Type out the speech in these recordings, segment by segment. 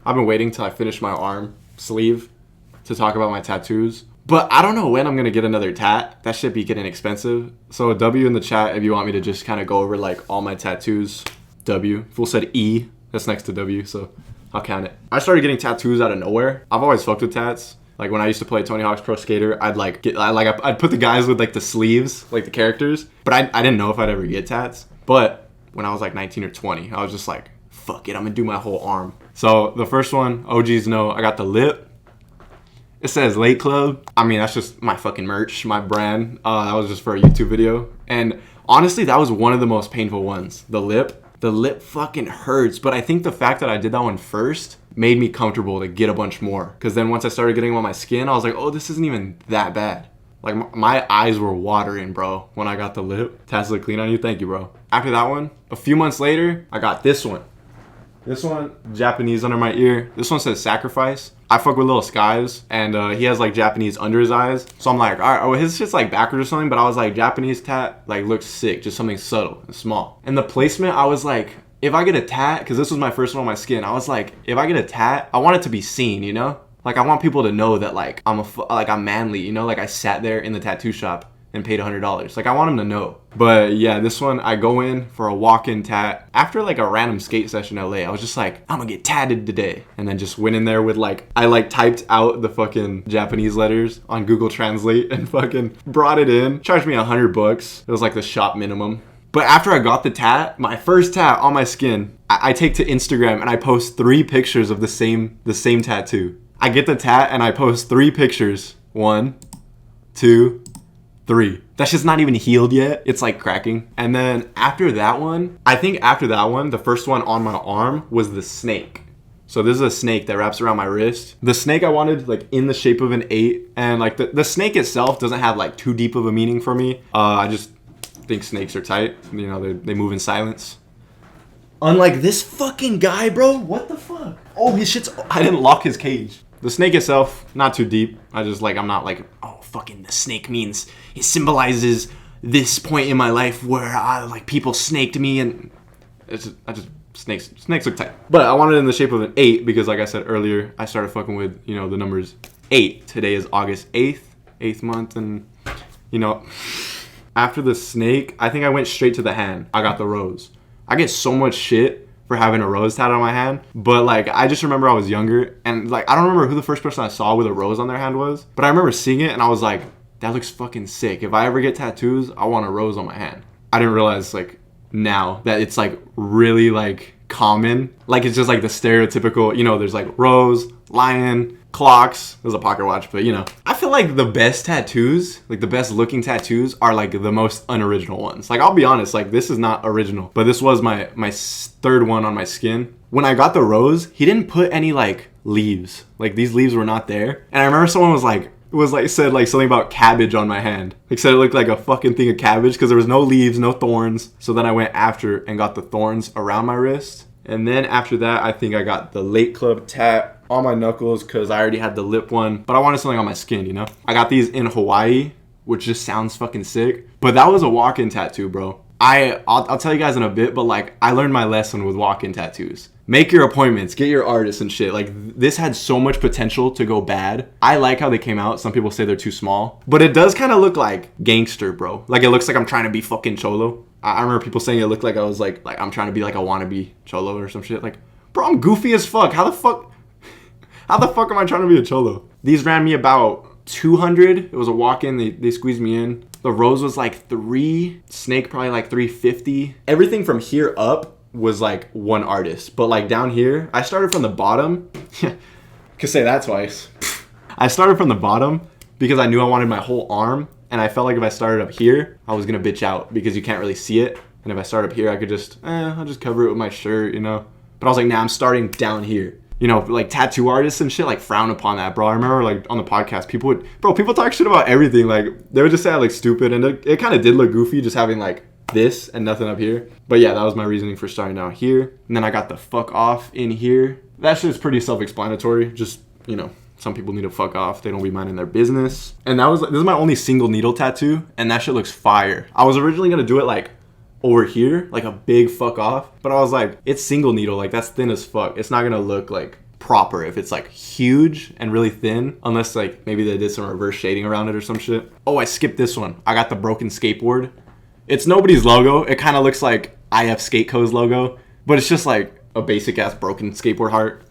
I've been waiting till I finish my arm sleeve to talk about my tattoos. But I don't know when I'm going to get another tat. That should be getting expensive. So a W in the chat if you want me to just kind of go over like all my tattoos. W. Fool said E. That's next to W, so I'll count it. I started getting tattoos out of nowhere. I've always fucked with tats. Like when I used to play Tony Hawk's Pro Skater, I'd put the guys with like the sleeves, like the characters. But I didn't know if I'd ever get tats. But when I was like 19 or 20, I was just like, fuck it, I'm gonna do my whole arm. So the first one, OGs know, I got the lip. It says Late Club. I mean, that's just my fucking merch, my brand. That was just for a YouTube video. And honestly, that was one of the most painful ones. The lip. The lip fucking hurts. But I think the fact that I did that one first made me comfortable to get a bunch more. Because then once I started getting them on my skin, I was like, oh, this isn't even that bad. Like, my eyes were watering, bro, when I got the lip. Tats look clean on you. Thank you, bro. After that one, a few months later, I got this one. This one, Japanese under my ear. This one says Sacrifice. I fuck with Little Skies, and he has like Japanese under his eyes. So I'm like, all right, oh, his shit's like backwards or something, but I was like, Japanese tat, like looks sick, just something subtle and small. And the placement, I was like, if I get a tat, because this was my first one on my skin, I was like, if I get a tat, I want it to be seen, you know? Like I want people to know that like I'm manly, you know? Like I sat there in the tattoo shop and paid $100. Like I want them to know. But yeah, this one, I go in for a walk-in tat. After like a random skate session in LA, I was just like, I'm gonna get tatted today. And then just went in there with like, I like typed out the fucking Japanese letters on Google Translate and fucking brought it in. Charged me $100. It was like the shop minimum. But after I got the tat, my first tat on my skin, I take to Instagram and I post 3 pictures of the same tattoo. I get the tat and I post 3 pictures. 1, 2, 3. That's just not even healed yet. It's like cracking. And then after that one, I think after that one, the first one on my arm was the snake. So this is a snake that wraps around my wrist. The snake I wanted like in the shape of an 8. And like the snake itself doesn't have like too deep of a meaning for me. I just think snakes are tight. You know, they move in silence. Unlike this fucking guy, bro. What the fuck? Oh, his shit's... I didn't lock his cage. The snake itself, not too deep. I just like, I'm not like, oh, fucking the snake means it symbolizes this point in my life where I like people snaked me and snakes look tight. But I wanted it in the shape of an 8 because like I said earlier, I started fucking with, you know, the numbers 8. Today is August 8th month, and you know, after the snake, I think I went straight to the hand. I got the rose. I get so much shit for having a rose tat on my hand, but like I just remember I was younger and like I don't remember who the first person I saw with a rose on their hand was, but I remember seeing it and I was like, that looks fucking sick. If I ever get tattoos, I want a rose on my hand. I didn't realize like now that it's like really like common, like it's just like the stereotypical, you know, there's like rose, lion, clocks. There's a pocket watch, but you know, I feel like the best tattoos, like the best looking tattoos are like the most unoriginal ones. Like I'll be honest, like this is not original, but this was my third one on my skin. When I got the rose, he didn't put any like leaves. Like these leaves were not there. And I remember someone said like something about cabbage on my hand. Like said it looked like a fucking thing of cabbage because there was no leaves, no thorns. So then I went after and got the thorns around my wrist. And then after that, I think I got the Late Club tat on my knuckles because I already had the lip one. But I wanted something on my skin, you know? I got these in Hawaii, which just sounds fucking sick. But that was a walk-in tattoo, bro. I'll tell you guys in a bit, but like I learned my lesson with walk-in tattoos. Make your appointments, get your artists and shit. Like this had so much potential to go bad. I like how they came out. Some people say they're too small, but it does kind of look like gangster, bro. Like it looks like I'm trying to be fucking cholo. I remember people saying it looked like I was like I'm trying to be like a wannabe cholo or some shit. Like, bro, I'm goofy as fuck. How the fuck am I trying to be a cholo? These ran me about 200. It was a walk-in. They squeezed me in. The rose was like 3. Snake probably like 350. Everything from here up was like one artist. But like down here, I started from the bottom. Could say that twice. I started from the bottom because I knew I wanted my whole arm. And I felt like if I started up here, I was going to bitch out because you can't really see it. And if I start up here, I could just, I'll just cover it with my shirt, you know. But I was like, nah, I'm starting down here. You know, like tattoo artists and shit like frown upon that, bro. I remember like on the podcast, people talk shit about everything. Like they would just say I look stupid, and it kind of did look goofy just having like this and nothing up here. But yeah, that was my reasoning for starting down here. And then I got the fuck off in here. That shit's pretty self-explanatory. Just, you know, some people need to fuck off. They don't be minding their business. And this is my only single needle tattoo, and that shit looks fire. I was originally gonna do it like over here, like a big fuck off, but I was like, it's single needle, like that's thin as fuck. It's not gonna look like proper. If it's like huge and really thin, unless like maybe they did some reverse shading around it or some shit. Oh, I skipped this one. I got the broken skateboard. It's nobody's logo. It kind of looks like IF Skate Co's logo, but it's just like a basic ass broken skateboard heart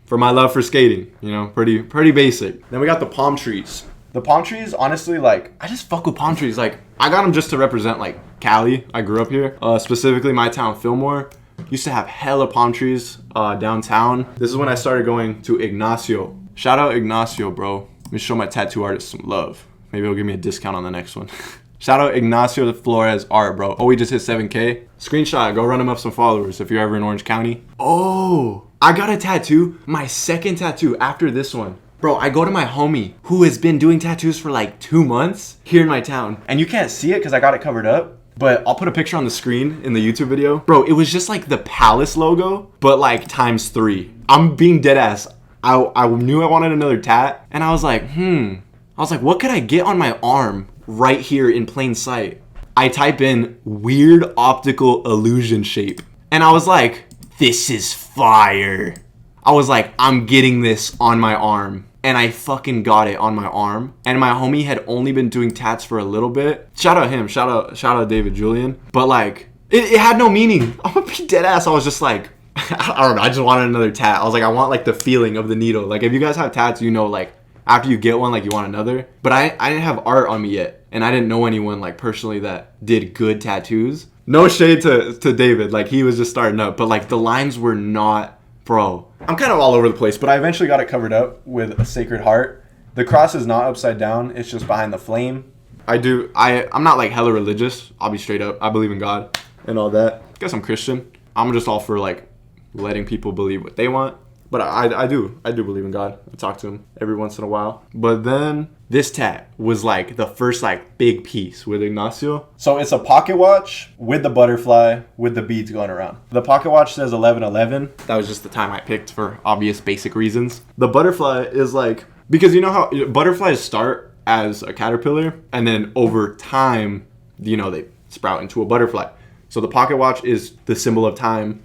for my love for skating. You know, pretty basic. Then we got the palm trees. The palm trees, honestly, like, I just fuck with palm trees. Like, I got them just to represent, like, Cali. I grew up here. Specifically, my town, Fillmore, used to have hella palm trees downtown. This is when I started going to Ignacio. Shout out Ignacio, bro. Let me show my tattoo artist some love. Maybe he'll give me a discount on the next one. Shout out Ignacio Flores Art, bro. Oh, we just hit 7K. Screenshot, go run him up some followers if you're ever in Orange County. Oh, I got a tattoo. My second tattoo after this one. Bro, I go to my homie who has been doing tattoos for like 2 months here in my town. And you can't see it because I got it covered up. But I'll put a picture on the screen in the YouTube video. Bro, it was just like the Palace logo, but like times 3. I'm being dead ass. I knew I wanted another tat. And I was like, I was like, what could I get on my arm right here in plain sight? I type in weird optical illusion shape. And I was like, this is fire. I was like, I'm getting this on my arm. And I fucking got it on my arm. And my homie had only been doing tats for a little bit. Shout out him. Shout out David Julian. But like, it had no meaning. I'm gonna be dead ass. I was just like, I don't know. I just wanted another tat. I was like, I want like the feeling of the needle. Like if you guys have tats, you know, like after you get one, like you want another. But I didn't have art on me yet. And I didn't know anyone like personally that did good tattoos. No shade to David. Like he was just starting up. But like the lines were not, bro. I'm kind of all over the place, but I eventually got it covered up with a Sacred Heart. The cross is not upside down. It's just behind the flame. I'm not like hella religious. I'll be straight up. I believe in God and all that. I guess I'm Christian. I'm just all for like letting people believe what they want. But I do believe in God. I talk to him every once in a while. But then this tat was like the first like big piece with Ignacio. So it's a pocket watch with the butterfly with the beads going around. The pocket watch says 1111. That was just the time I picked for obvious basic reasons. The butterfly is like, because you know how butterflies start as a caterpillar and then over time, you know, they sprout into a butterfly. So the pocket watch is the symbol of time.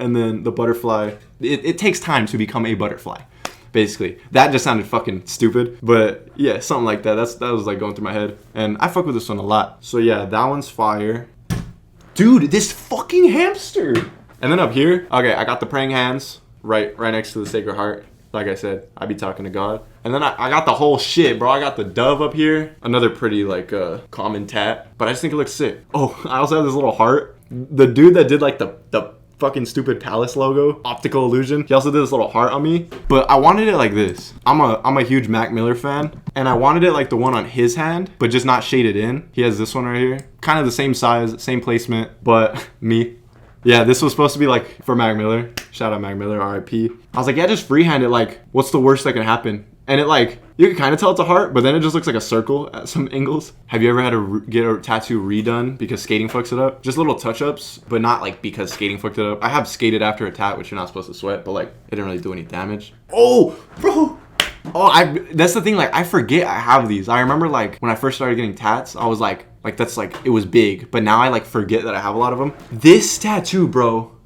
And then the butterfly, it takes time to become a butterfly, basically. That just sounded fucking stupid. But yeah, something like that. That was like going through my head. And I fuck with this one a lot. So yeah, that one's fire. Dude, this fucking hamster. And then up here, okay, I got the praying hands right next to the Sacred Heart. Like I said, I be talking to God. And then I got the whole shit, bro. I got the dove up here. Another pretty like common tat. But I just think it looks sick. Oh, I also have this little heart. The dude that did like the fucking stupid Palace logo, optical illusion, he also did this little heart on me, but I wanted it like this. I'm a huge Mac Miller fan, and I wanted it like the one on his hand, but just not shaded in. He has this one right here, kind of the same size, same placement, but me. Yeah, this was supposed to be like for Mac Miller. Shout out Mac Miller, RIP. I was like, yeah, just freehand it. Like, what's the worst that can happen? And it like, you can kind of tell it's a heart, but then it just looks like a circle at some angles. Have you ever had to get a tattoo redone because skating fucks it up? Just little touch-ups, but not like because skating fucked it up. I have skated after a tat, which you're not supposed to sweat, but like, it didn't really do any damage. Oh, bro. Oh, that's the thing, like, I forget I have these. I remember like, when I first started getting tats, I was like that's like, it was big, but now I like forget that I have a lot of them. This tattoo, bro,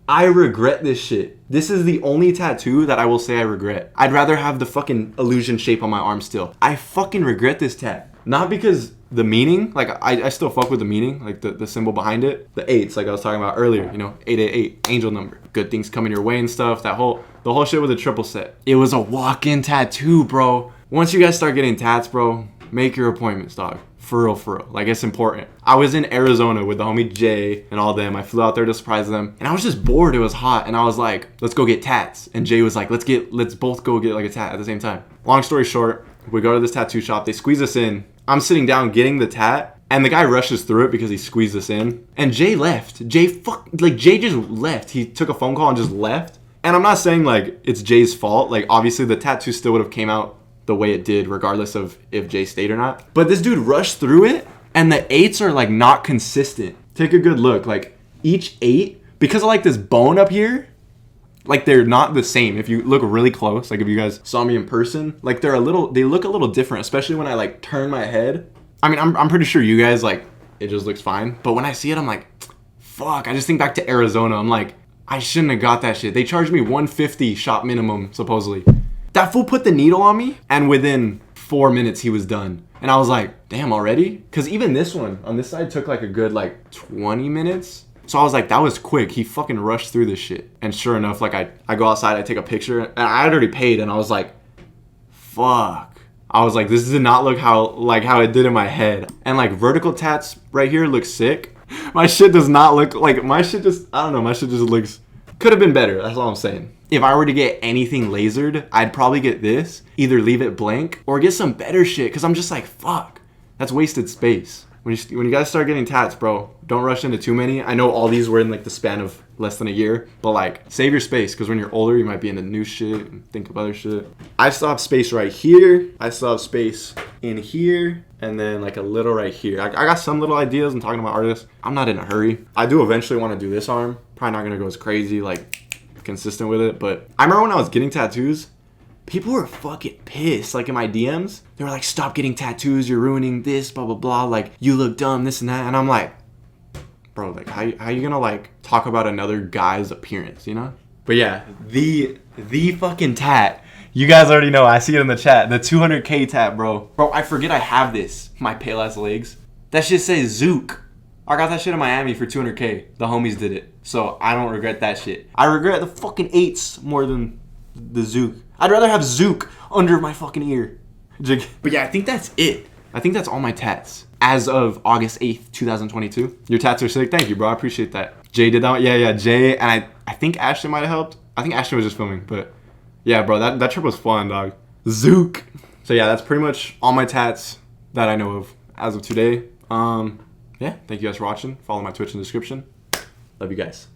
I regret this shit. This is the only tattoo that I will say I regret. I'd rather have the fucking illusion shape on my arm still. I fucking regret this tat. Not because the meaning, like I still fuck with the meaning, like the symbol behind it. The 8s, like I was talking about earlier, you know, 888, angel number. Good things coming your way and stuff. The whole shit with a triple set. It was a walk-in tattoo, bro. Once you guys start getting tats, bro, make your appointments, dog. For real. Like, it's important. I was in Arizona with the homie Jay and all them. I flew out there to surprise them. And I was just bored. It was hot. And I was like, let's go get tats. And Jay was like, let's both go get like a tat at the same time. Long story short, we go to this tattoo shop. They squeeze us in. I'm sitting down getting the tat. And the guy rushes through it because he squeezed us in. And Jay left. Jay just left. He took a phone call and just left. And I'm not saying like it's Jay's fault. Like, obviously the tattoo still would have came out the way it did, regardless of if Jay stayed or not. But this dude rushed through it, and the 8s are like not consistent. Take a good look. Like, each 8, because of like this bone up here, like they're not the same. If you look really close, like if you guys saw me in person, like they look a little different, especially when I like turn my head. I mean, I'm pretty sure you guys like, it just looks fine. But when I see it, I'm like, fuck. I just think back to Arizona. I'm like, I shouldn't have got that shit. They charged me $150 shop minimum, supposedly. That fool put the needle on me, and within 4 minutes, he was done. And I was like, damn, already? Because even this one, on this side, took like a good like 20 minutes. So I was like, that was quick. He fucking rushed through this shit. And sure enough, like I go outside, I take a picture, and I had already paid, and I was like, fuck. I was like, this did not look how it did in my head. And like vertical tats right here look sick. My shit does not look like, my shit just, I don't know, my shit just looks, could have been better. That's all I'm saying. If I were to get anything lasered, I'd probably get this, either leave it blank or get some better shit. Cause I'm just like, fuck, that's wasted space. When you guys start getting tats, bro, don't rush into too many. I know all these were in like the span of less than a year, but like save your space, because when you're older, you might be into new shit and think of other shit. I still have space right here. I still have space in here, and then like a little right here. I got some little ideas. I'm talking about artists. I'm not in a hurry. I do eventually want to do this arm. Probably not gonna go as crazy, like consistent with it. But I remember when I was getting tattoos, people were fucking pissed. Like in my DMs, they were like, stop getting tattoos, you're ruining this, blah, blah, blah. Like, you look dumb, this and that. And I'm like, bro, like, how you gonna like talk about another guy's appearance, you know? But yeah, the fucking tat. You guys already know, I see it in the chat. The 200K tat, bro. Bro, I forget I have this. My pale ass legs. That shit says Zook. I got that shit in Miami for 200K. The homies did it. So I don't regret that shit. I regret the fucking 8s more than the Zook. I'd rather have Zook under my fucking ear. But yeah, I think that's it. I think that's all my tats as of August 8th, 2022. Your tats are sick. Thank you, bro. I appreciate that. Jay did that. Yeah, Jay. And I think Ashton might have helped. I think Ashton was just filming. But yeah, bro, that trip was fun, dog. Zook. So yeah, that's pretty much all my tats that I know of as of today. Yeah, thank you guys for watching. Follow my Twitch in the description. Love you guys.